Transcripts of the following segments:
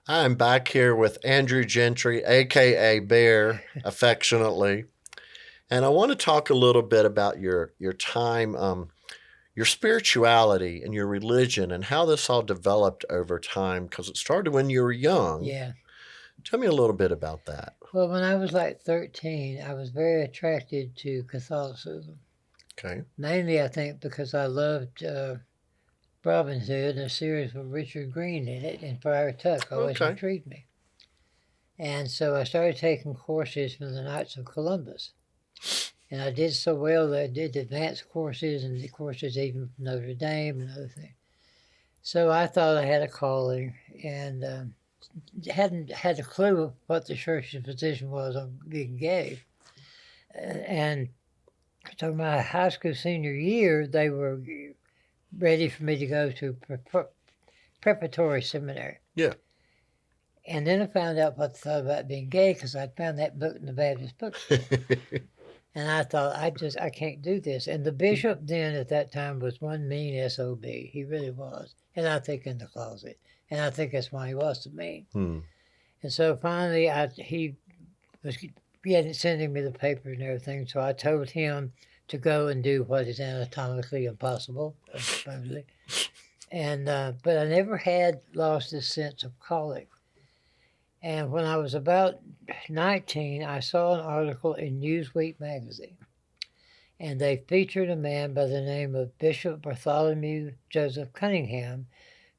I'm back here with Andrew Gentry, aka Bear, affectionately, and I want to talk a little bit about your time, your spirituality, and your religion, and how this all developed over time. Because it started when you were young. Yeah. Tell me a little bit about that. Well, when I was like 13, I was very attracted to Catholicism. Okay. Mainly, I think, because I loved Robin Hood and a series with Richard Green in it, and Friar Tuck always Okay. intrigued me. And so I started taking courses from the Knights of Columbus. And I did so well that I did advanced courses and the courses even from Notre Dame and other things. So I thought I had a calling and hadn't had a clue what the church's position was on being gay. And so my high school senior year, they were ready for me to go to preparatory seminary. Yeah. And then I found out what they thought about being gay because I'd found that book in the Baptist bookstore. And I thought, I can't do this. And the bishop then at that time was one mean SOB. He really was. And I think in the closet. And I think that's why he was to me. Hmm. And so finally, he was sending me the papers and everything. So I told him to go and do what is anatomically impossible, supposedly. And but I never had lost this sense of calling. And when I was about 19, I saw an article in Newsweek magazine, and they featured a man by the name of Bishop Bartholomew Joseph Cunningham,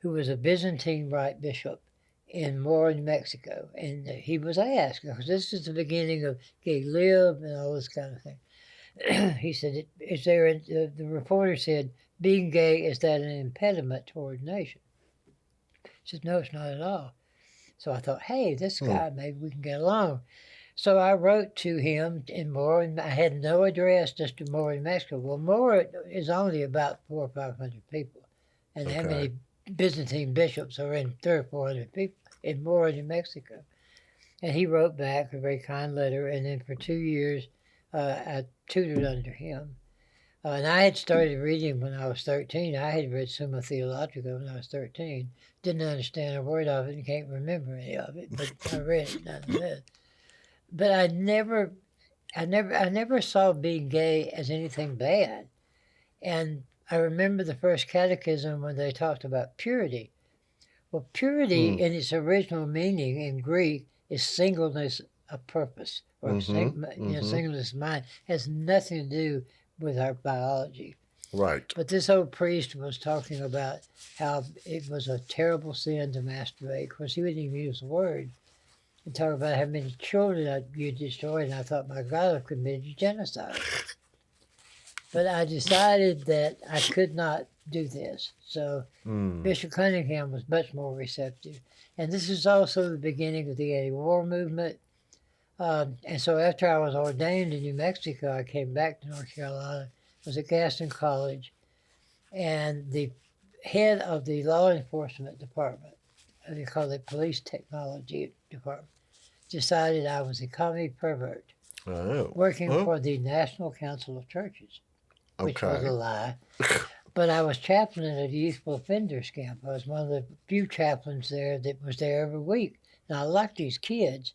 who was a Byzantine Rite bishop in Mora, New Mexico. And he was asked, because this is the beginning of gay lib and all this kind of thing. He said, "Is there?" The reporter said, "Being gay, is that an impediment to ordination?" He said, "No, it's not at all." So I thought, hey, this guy, maybe we can get along. So I wrote to him in Mora, and I had no address, just to Mora, New Mexico. Well, Mora is only about 400 or 500 people, and how Okay. many Byzantine bishops are in 300 or 400 people in Mora, New Mexico? And he wrote back a very kind letter, and then for 2 years, I tutored under him. And I had started reading when I was 13. I had read Summa Theologica when I was 13. Didn't understand a word of it and can't remember any of it, but I read it nonetheless. But I never saw being gay as anything bad. And I remember the first catechism when they talked about purity. Well, purity Hmm. in its original meaning in Greek is singleness of purpose or Mm-hmm. Mm-hmm. singleness of mind. It has nothing to do with our biology. Right. But this old priest was talking about how it was a terrible sin to masturbate. Of course, he wouldn't even use the word. And talk about how many children you destroyed. And I thought, my God, I've committed genocide. But I decided that I could not do this. So Hmm. Bishop Cunningham was much more receptive. And this is also the beginning of the anti-war movement. And so after I was ordained in New Mexico, I came back to North Carolina, was at Gaston College, and the head of the law enforcement department, they call it police technology department, decided I was a commie pervert Oh. working Oh. for the National Council of Churches, which was Okay. a lie. But I was chaplain at a youthful offenders camp. I was one of the few chaplains there that was there every week. Now I liked these kids,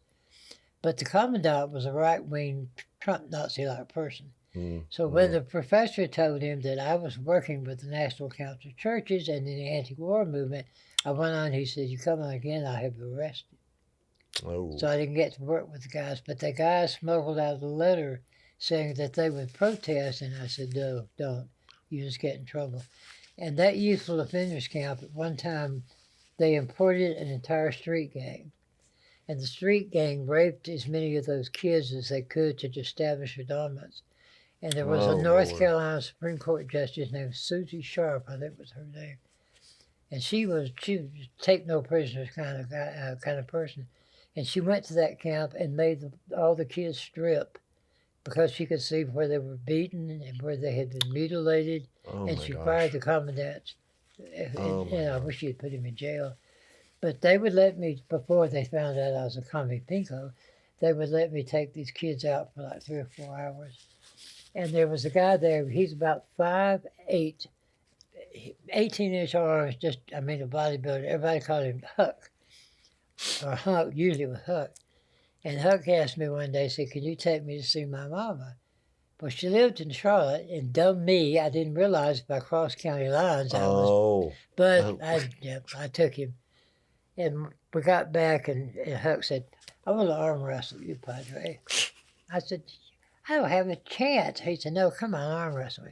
but the commandant was a right-wing Trump Nazi-like person. So when the professor told him that I was working with the National Council of Churches and in the anti-war movement, I went on, he said, "You come on again, I'll have you arrested." Oh. So I didn't get to work with the guys, but the guys smuggled out a letter saying that they would protest, and I said, "No, don't. You just get in trouble." And that youthful offenders camp, at one time, they imported an entire street gang. And the street gang raped as many of those kids as they could to establish their dominance. And there was a Oh North Lord. Carolina Supreme Court justice named Susie Sharp, I think was her name, and she was take no prisoners kind of person, and she went to that camp and made all the kids strip because she could see where they were beaten and where they had been mutilated, Oh and my she fired gosh. the commandants. Oh my And I wish gosh. she had put him in jail, but they would let me before they found out I was a commie pinko. They would let me take these kids out for like 3 or 4 hours. And there was a guy there, he's about 5'8", 18-inch arms, just, I mean, a bodybuilder. Everybody called him Huck. or Huck, usually with Huck. And Huck asked me one day, said, "Can you take me to see my mama?" Well, she lived in Charlotte, and dumb me, I didn't realize by cross county lines I was. Oh. But Oh. I took him, and we got back, and Huck said, "I want to arm wrestle you, Padre." I said, "I don't have a chance." He said, "No, come on, arm wrestle me."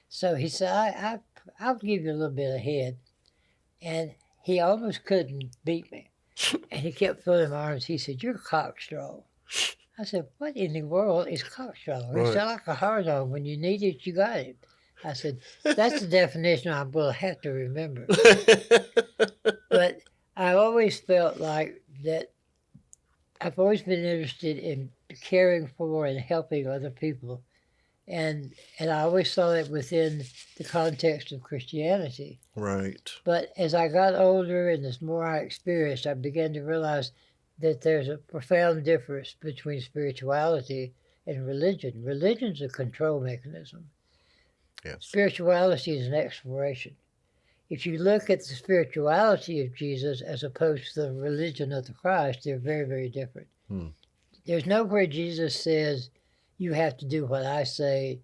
So he said, I'll give you a little bit ahead. And he almost couldn't beat me. And he kept filling my arms. He said, "You're cockstrong." I said, "What in the world is cockstrong?" He Right. said, "Like a hard on. When you need it, you got it." I said, "That's the definition I will have to remember." But I always felt like that I've always been interested in caring for and helping other people. And I always saw it within the context of Christianity. Right. But as I got older and as more I experienced, I began to realize that there's a profound difference between spirituality and religion. Religion's a control mechanism. Yes. Spirituality is an exploration. If you look at the spirituality of Jesus as opposed to the religion of the Christ, they're very, very different. There's nowhere Jesus says, "You have to do what I say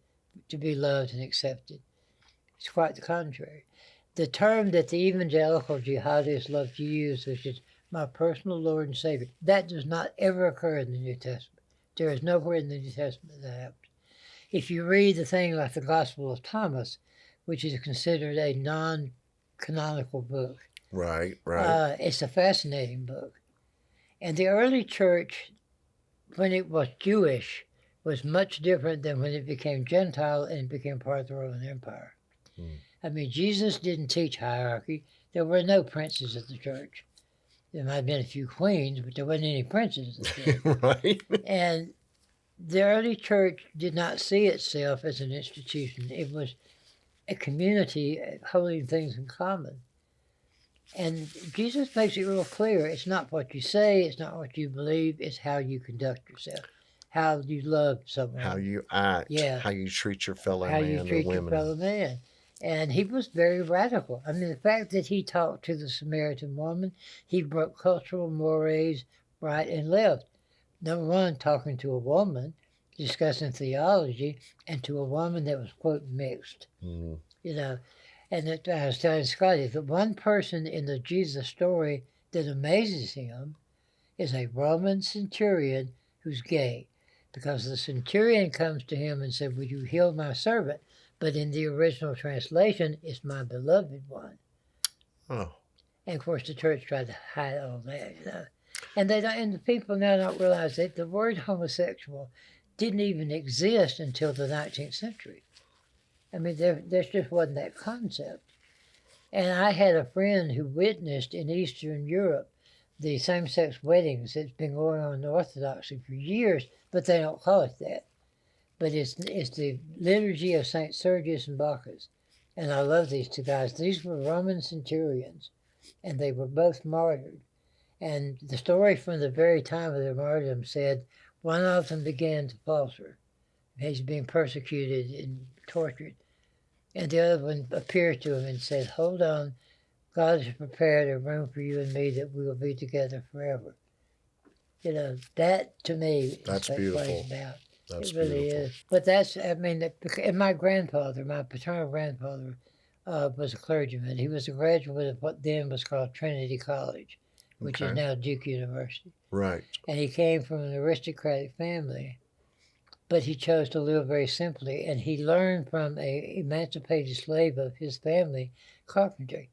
to be loved and accepted." It's quite the contrary. The term that the evangelical jihadists love to use, which is "my personal Lord and Savior," that does not ever occur in the New Testament. There is nowhere in the New Testament that happens. If you read the thing like the Gospel of Thomas, which is considered a non-canonical book, Right. it's a fascinating book. And the early church, when it was Jewish, was much different than when it became Gentile and became part of the Roman Empire. I mean, Jesus didn't teach hierarchy. There were no princes of the church. There might have been a few queens, but there wasn't any princes of the church. Right. And the early church did not see itself as an institution. It was a community holding things in common. And Jesus makes it real clear. It's not what you say, it's not what you believe, it's how you conduct yourself, how you love someone. How you act. Yeah. How you treat your fellow how man you treat or your women. fellow man. And he was very radical. I mean, the fact that he talked to the Samaritan woman, he broke cultural mores right and left. Number one, talking to a woman, discussing theology, and to a woman that was, quote, mixed. Mhm. You know, and that I was telling Scotty, the one person in the Jesus story that amazes him is a Roman centurion who's gay. Because the centurion comes to him and said, "Will you heal my servant?" But in the original translation, it's "my beloved one." Oh. And of course, the church tried to hide all that, you know. And they don't, and the people now don't realize that the word homosexual didn't even exist until the 19th century. I mean, there just wasn't that concept. And I had a friend who witnessed in Eastern Europe the same-sex weddings that's been going on in Orthodoxy for years, but they don't call it that. But it's the liturgy of St. Sergius and Bacchus. And I love these two guys. These were Roman centurions, and they were both martyred. And the story from the very time of their martyrdom said one of them began to falter. He's being persecuted and tortured. And the other one appeared to him and said, "Hold on, God has prepared a room for you and me that we will be together forever." You know, that to me That's is what beautiful. it's about. That's It really beautiful. is. But that's, I mean, and my grandfather, my paternal grandfather, was a clergyman. He was a graduate of what then was called Trinity College, which is Okay. now Duke University. Right. And he came from an aristocratic family, but he chose to live very simply. And he learned from a emancipated slave of his family carpentry.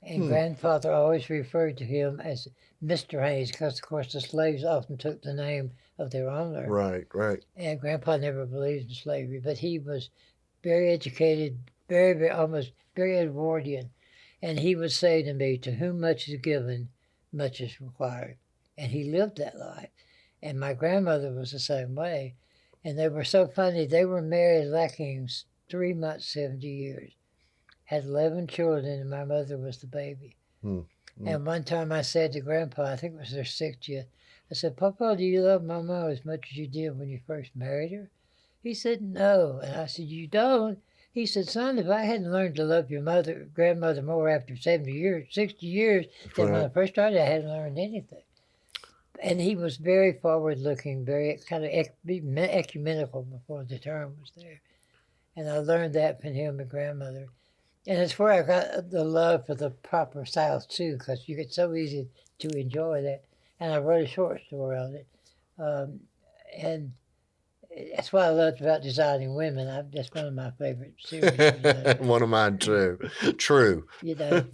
And grandfather always referred to him as Mr. Hayes because, of course, the slaves often took the name of their owner. Right. Right. And Grandpa never believed in slavery, but he was very educated, very, very, almost very Edwardian. And he would say to me, "To whom much is given, much is required." And he lived that life. And my grandmother was the same way. And they were so funny. They were married lacking 3 months, 70 years. Had 11 children, and my mother was the baby. And one time I said to Grandpa, I think it was their 60th, I said, "Papa, do you love Mama as much as you did when you first married her?" He said, "No." And I said, "You don't?" He said, son, if I hadn't learned to love your grandmother more after 70 years, 60 years than when I Right. first started, I hadn't learned anything. And he was very forward looking, very kind of ecumenical before the term was there. And I learned that from him and grandmother. And it's where I got the love for the proper South too, because you get so easy to enjoy that. And I wrote a short story on it. And that's what I loved about Designing Women. That's one of my favorite series. One of mine too. True. You know,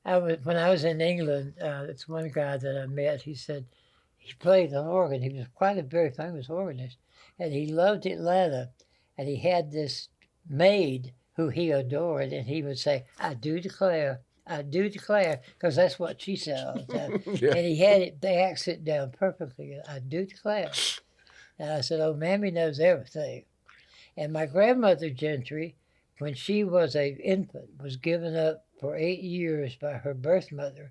when I was in England. It's one guy that I met. He said he played an organ. He was quite a very famous organist, and he loved Atlanta. And he had this maid who he adored, and he would say, "I do declare." I do declare, because that's what she said all the time. Yeah. And he had the accent down perfectly. I do declare. And I said, oh, Mammy knows everything. And my grandmother, Gentry, when she was an infant, was given up for 8 years by her birth mother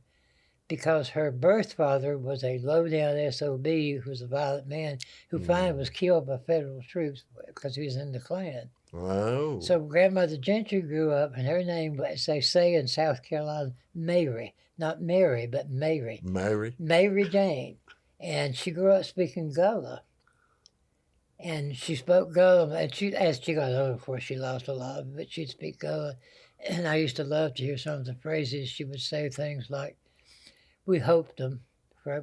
because her birth father was a low-down SOB who was a violent man who finally was killed by federal troops because he was in the Klan. Oh. So grandmother Gentry grew up, and her name, as they say in South Carolina, Mary. Not Mary, but Mary. Mary. Mary Jane. And she grew up speaking Gullah. And she spoke Gullah, and as she got older, of course, she lost a lot of it, but she'd speak Gullah. And I used to love to hear some of the phrases. She would say things like, we hoped them,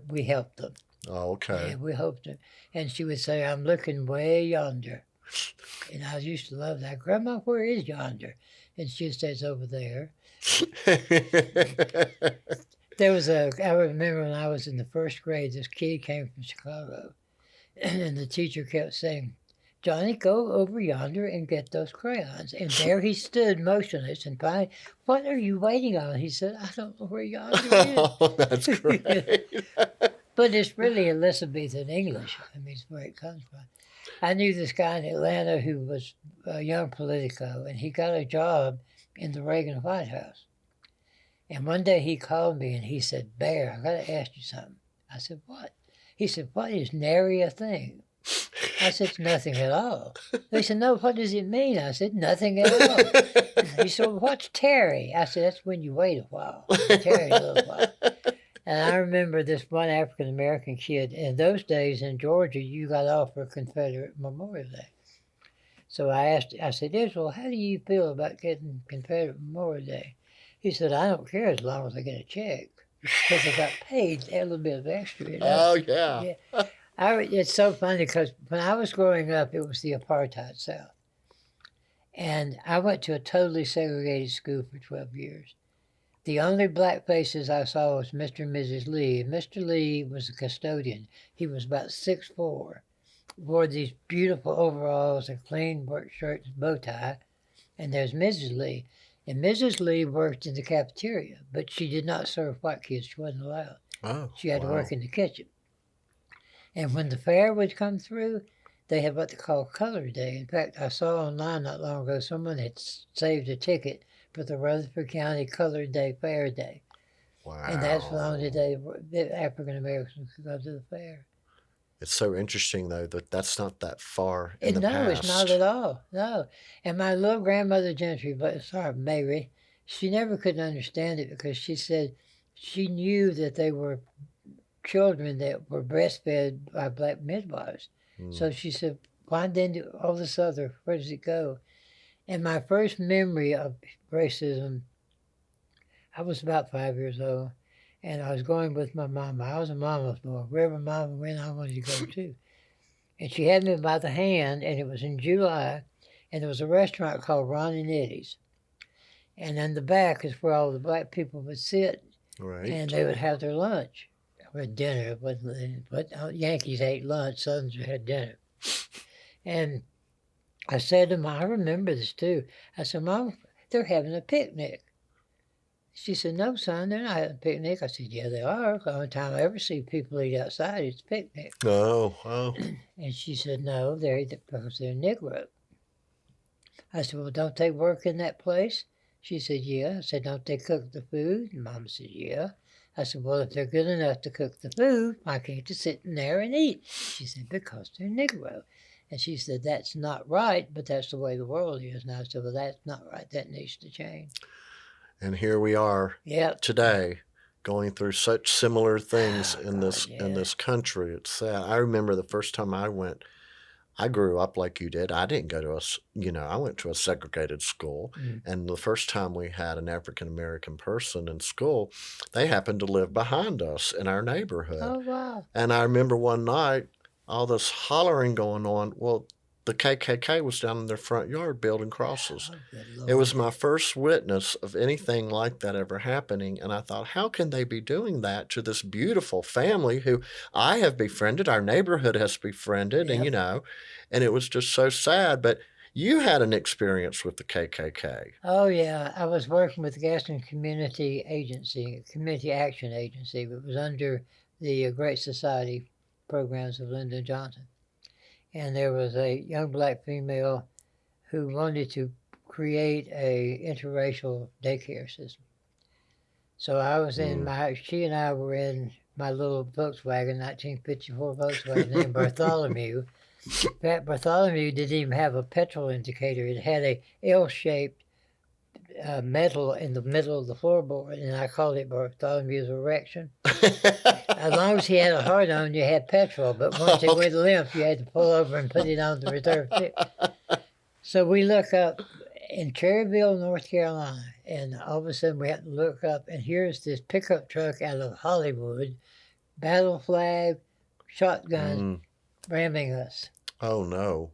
we helped them. Oh, okay. Yeah, we hoped them. And she would say, I'm looking way yonder. And I used to love that. Grandma, where is yonder? And she'd say, it's over there. I remember when I was in the first grade, this kid came from Chicago. And the teacher kept saying, Johnny, go over yonder and get those crayons. And there he stood motionless. And finally, what are you waiting on? He said, I don't know where yonder is. Oh, that's great. But it's really Elizabethan English. I mean, it's where it comes from. I knew this guy in Atlanta who was a young politico, and he got a job in the Reagan White House. And one day he called me and he said, Bear, I got to ask you something. I said, what? He said, what is nary a thing? I said, nothing at all. He said, no, what does it mean? I said, nothing at all. He said, well, what's tarry? I said, that's when you wait a while. Tarry a little while. And I remember this one African-American kid. In those days in Georgia, you got off for Confederate Memorial Day. So I said, Israel, how do you feel about getting Confederate Memorial Day? He said, I don't care as long as I get a check. Because I got paid a little bit of extra. Oh, yeah. It's so funny because when I was growing up, it was the apartheid South. And I went to a totally segregated school for 12 years. The only black faces I saw was Mr. and Mrs. Lee. And Mr. Lee was a custodian. He was about 6'4", wore these beautiful overalls, a clean work shirt, and bow tie. And there's Mrs. Lee. And Mrs. Lee worked in the cafeteria, but she did not serve white kids. She wasn't allowed. Oh, she had to work in the kitchen. And when the fair would come through, they had what they call Color Day. In fact, I saw online not long ago someone had saved a ticket for the Rutherford County Color Day Fair Day. Wow. And that's the only day that African Americans could go to the fair. It's so interesting, though, that that's not that far in the past. No, it's not at all. No. And my little grandmother Gentry, Mary, she never could understand it because she said she knew that they were children that were breastfed by black midwives. So she said, why then do all this other, where does it go? And my first memory of racism, I was about 5 years old. And I was going with my mama. I was a mama's boy. Wherever mama went, I wanted to go too. And she had me by the hand, and it was in July, and there was a restaurant called Ron and Eddie's. And in the back is where all the black people would sit, Right. and they would have their lunch or dinner. But Yankees ate lunch, Southerners had dinner. And I said to Mom, I remember this too. I said, Mom, they're having a picnic. She said, no, son, they're not having a picnic. I said, yeah, they are. The only time I ever see people eat outside is picnic. Oh. And she said, no, because they're Negro. I said, well, don't they work in that place? She said, yeah. I said, don't they cook the food? And Mama said, yeah. I said, well, if they're good enough to cook the food, why can't they sit in there and eat? She said, because they're Negro. And she said, that's not right, but that's the way the world is. And I said, well, that's not right. That needs to change. And here we are Yep. today, going through such similar things Oh, in God, this country. It's sad. I remember the first time I went. I grew up like you did. I didn't go to I went to a segregated school. Mm. And the first time we had an African American person in school, they happened to live behind us in our neighborhood. Oh, wow. And I remember one night, all this hollering going on. Well, the KKK was down in their front yard building crosses. Oh, good It was Lord. my first witness of anything like that ever happening, and I thought, how can they be doing that to this beautiful family who I have befriended, our neighborhood has befriended, and Yep. and it was just so sad. But you had an experience with the KKK. Oh, yeah. I was working with the Gaston Community Action Agency. It was under the Great Society programs of Lyndon Johnson. And there was a young black female who wanted to create a interracial daycare system. So I was she and I were in my little Volkswagen, 1954 Volkswagen named Bartholomew. That Bartholomew didn't even have a petrol indicator. It had a L-shaped metal in the middle of the floorboard, and I called it Bartholomew's erection. As long as he had a heart on, you had petrol, but once it went limp, you had to pull over and put it on the reserve tip. So we look up in Cherryville, North Carolina, and all of a sudden we have to look up, and here's this pickup truck out of Hollywood, battle flag, shotgun, ramming us. Oh, no.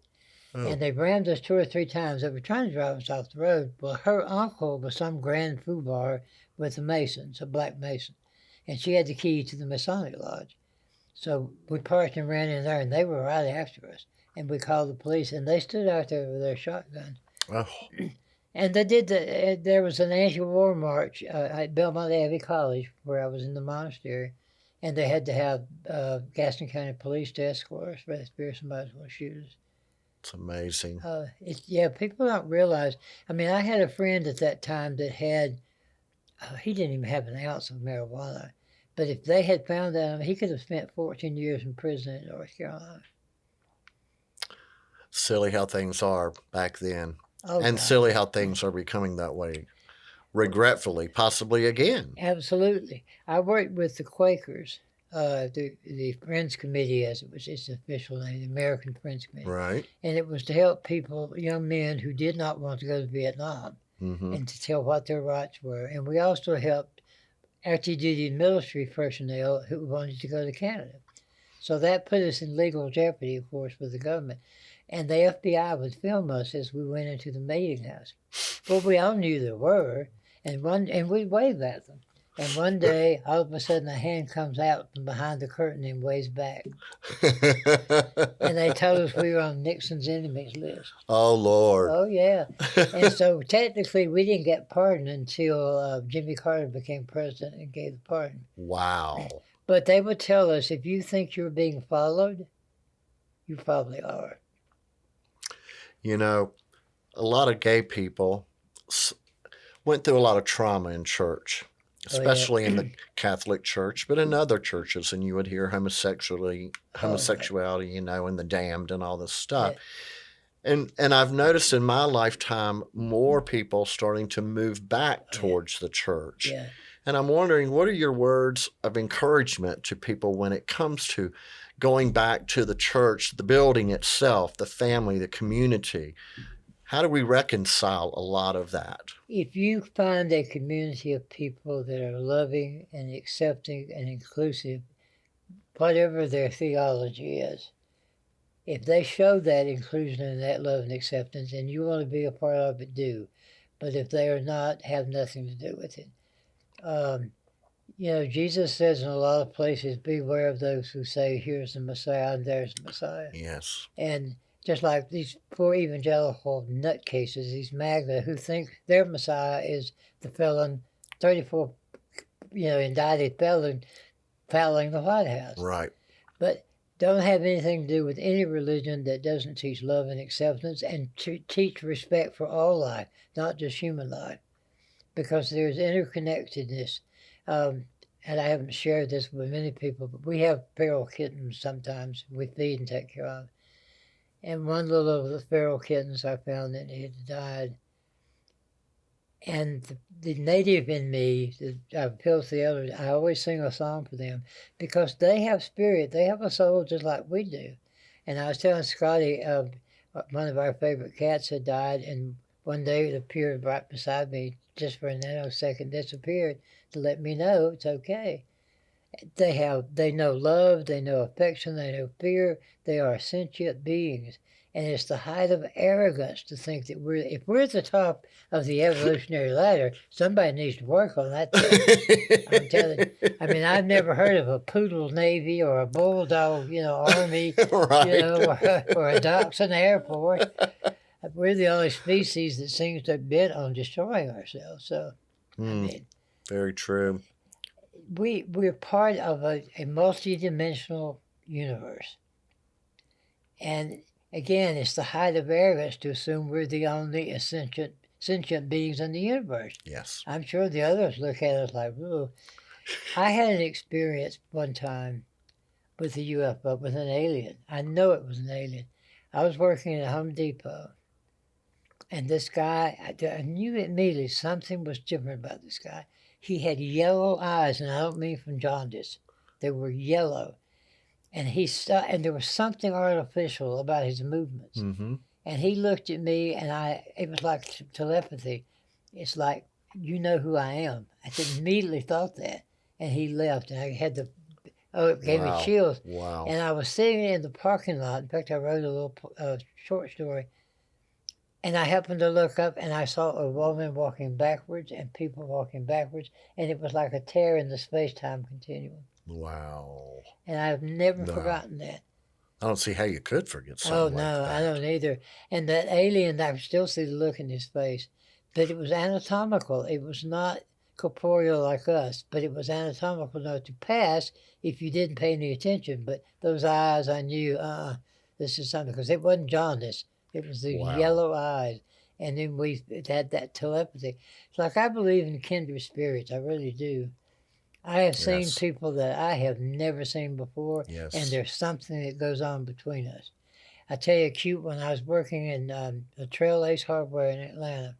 Oh. And they rammed us 2 or 3 times. They were trying to drive us off the road. Well, her uncle was some grand foobar with the Masons, a black Mason, and she had the key to the Masonic Lodge. So we parked and ran in there, and they were right after us. And we called the police, and they stood out there with their shotgun. Oh. And they did there was an anti-war march at Belmont Abbey College, where I was in the monastery, and they had to have Gaston County Police to escort us for the fear somebody's going to shoot us. It's amazing. People don't realize. I mean, I had a friend at that time that had, he didn't even have an ounce of marijuana. But if they had found that, he could have spent 14 years in prison in North Carolina. Silly how things are back then. Oh, and God. Silly how things are becoming that way, regretfully, possibly again. Absolutely. I worked with the Quakers, the Friends Committee, as it's the official name, the American Friends Committee. Right. And it was to help people, young men who did not want to go to Vietnam, and to tell what their rights were. And we also helped active duty military personnel who wanted to go to Canada. So that put us in legal jeopardy, of course, with the government. And the FBI would film us as we went into the meeting house. But we all knew there were, and we'd wave at them. And one day, all of a sudden, a hand comes out from behind the curtain and waves back. And they told us we were on Nixon's enemies list. Oh, Lord. Oh, yeah. And so technically, we didn't get pardoned until Jimmy Carter became president and gave the pardon. Wow. But they would tell us, if you think you're being followed, you probably are. You know, a lot of gay people went through a lot of trauma in church, especially in the Catholic Church, but in other churches, and you would hear homosexuality, and the damned and all this stuff. Yeah. And I've noticed in my lifetime more people starting to move back towards the church. Yeah. And I'm wondering, what are your words of encouragement to people when it comes to going back to the church, the building itself, the family, the community? How do we reconcile a lot of that? If you find a community of people that are loving and accepting and inclusive, whatever their theology is, if they show that inclusion and that love and acceptance, and you want to be a part of it, do. But if they are not, have nothing to do with it. Jesus says in a lot of places, beware of those who say, here's the Messiah and there's the Messiah. Yes. And just like these poor evangelical nutcases, these MAGA, who think their Messiah is the felon, 34, indicted felon, fouling the White House. Right. But don't have anything to do with any religion that doesn't teach love and acceptance and to teach respect for all life, not just human life, because there's interconnectedness. And I haven't shared this with many people, but we have feral kittens sometimes we feed and take care of. And one little of the feral kittens I found that had died. And the native in me, I appeals to the others, I always sing a song for them because they have spirit. They have a soul just like we do. And I was telling Scotty, one of our favorite cats had died, and one day it appeared right beside me just for a nanosecond, disappeared to let me know it's okay. They know love, they know affection, they know fear. They are sentient beings. And it's the height of arrogance to think that if we're at the top of the evolutionary ladder, somebody needs to work on that thing. I'm telling you. I mean, I've never heard of a poodle navy or a bulldog, army, Right. or a dachshund air force. We're the only species that seems to bent on destroying ourselves. So, I mean, Very true. we're part of a multi-dimensional universe. And again, it's the height of arrogance to assume we're the only sentient beings in the universe. Yes. I'm sure the others look at us like, ooh. I had an experience one time with a UFO, with an alien. I know it was an alien. I was working at Home Depot, and this guy, I knew immediately something was different about this guy. He had yellow eyes, and I don't mean from jaundice. They were yellow. And and there was something artificial about his movements. Mm-hmm. And he looked at me, and it was like telepathy. It's like, you know who I am. I immediately thought that. And he left, and I had it gave me chills. Wow. And I was sitting in the parking lot. In fact, I wrote a little short story. And I happened to look up, and I saw a woman walking backwards and people walking backwards. And it was like a tear in the space-time continuum. Wow. And I've never forgotten that. I don't see how you could forget something like that. Oh, no, I don't either. And that alien, I could still see the look in his face. But it was anatomical. It was not corporeal like us, but it was anatomical enough to pass if you didn't pay any attention. But those eyes, I knew, this is something, because it wasn't jaundice. It was the yellow eyes. And then we had that telepathy. It's like, I believe in kindred spirits. I really do. I have seen people that I have never seen before, and there's something that goes on between us. I tell you a cute one. I was working in the Trail Ace Hardware in Atlanta,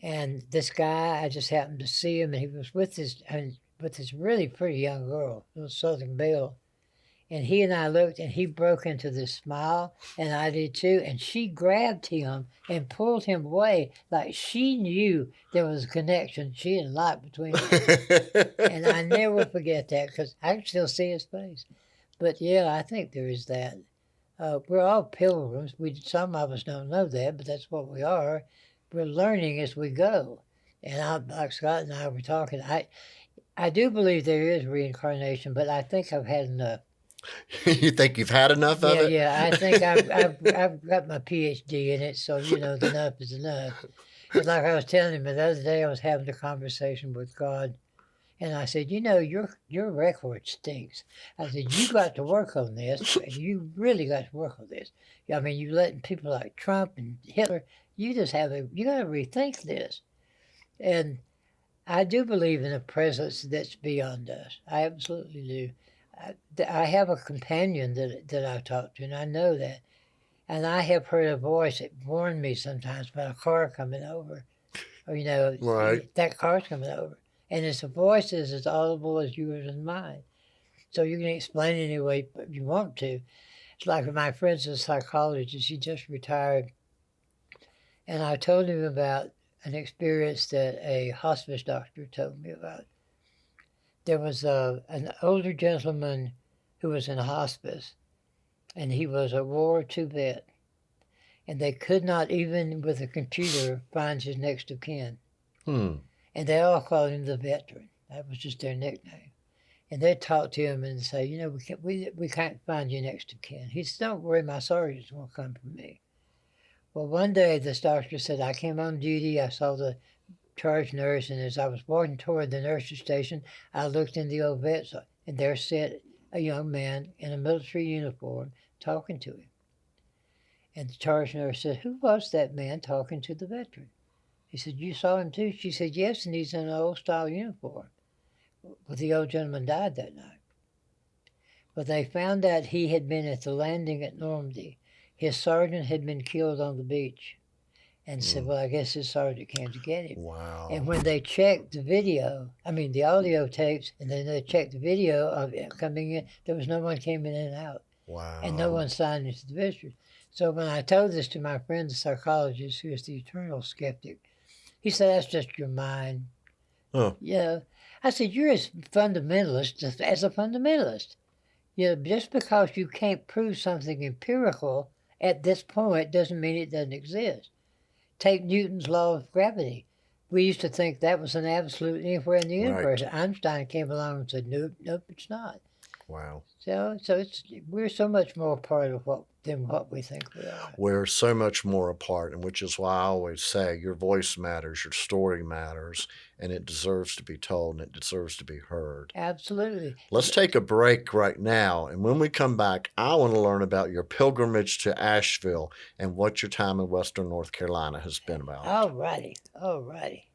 and this guy, I just happened to see him, and he was with this really pretty young girl, little Southern Belle. And he and I looked, and he broke into this smile, and I did too. And she grabbed him and pulled him away like she knew there was a connection she didn't like between us. And I never forget that because I can still see his face. But yeah, I think there is that. We're all pilgrims. Some of us don't know that, but that's what we are. We're learning as we go. And like Scott and I were talking, I do believe there is reincarnation, but I think I've had enough. You think you've had enough of it? Yeah, I think I've got my PhD in it, so enough is enough. It's like I was telling him the other day, I was having a conversation with God, and I said, your record stinks. I said, you got to work on this. You really got to work on this. I mean, you letting people like Trump and Hitler, you got to rethink this. And I do believe in a presence that's beyond us. I absolutely do. I have a companion that I talk to, and I know that. And I have heard a voice that warned me sometimes about a car coming over. Or, that car's coming over. And it's a voice that's as audible as yours and mine. So you can explain it any way you want to. It's like my friend's a psychologist. He just retired. And I told him about an experience that a hospice doctor told me about. There was an older gentleman who was in hospice, and he was a World War II vet, and they could not, even with a computer, find his next of kin. And they all called him the veteran. That was just their nickname. And they'd talk to him and say, we can't find your next of kin. He said, don't worry, my sergeants won't come from me. Well, one day this doctor said, I came on duty, I saw the charge nurse, and as I was walking toward the nurse's station, I looked in the old vet's, and there sat a young man in a military uniform talking to him. And the charge nurse said, who was that man talking to the veteran? He said, you saw him too? She said, yes, and he's in an old-style uniform. Well, the old gentleman died that night. But they found out he had been at the landing at Normandy. his sergeant had been killed on the beach, and said, Mm. "Well, I guess his sergeant came to get him." Wow. And when they checked the video, I mean the audio tapes, and then they checked the video of it coming in, there was no one came in and out, Wow. and no one signed into the visitors. So when I told this to my friend, the psychologist, who is the eternal skeptic, he said, "That's just your mind." Huh. Yeah. I said, "You're as fundamentalist as a fundamentalist. Just because you can't prove something empirical at this point doesn't mean it doesn't exist. Take Newton's law of gravity. We used to think that was an absolute anywhere in the universe. Right. Einstein came along and said, nope, nope, it's not. Wow. So we're so much more part of than what we think we are. We're so much more apart, and which is why I always say your voice matters, your story matters, and it deserves to be told and it deserves to be heard. Absolutely. Let's take a break right now, and when we come back, I want to learn about your pilgrimage to Asheville and what your time in Western North Carolina has been about. All righty.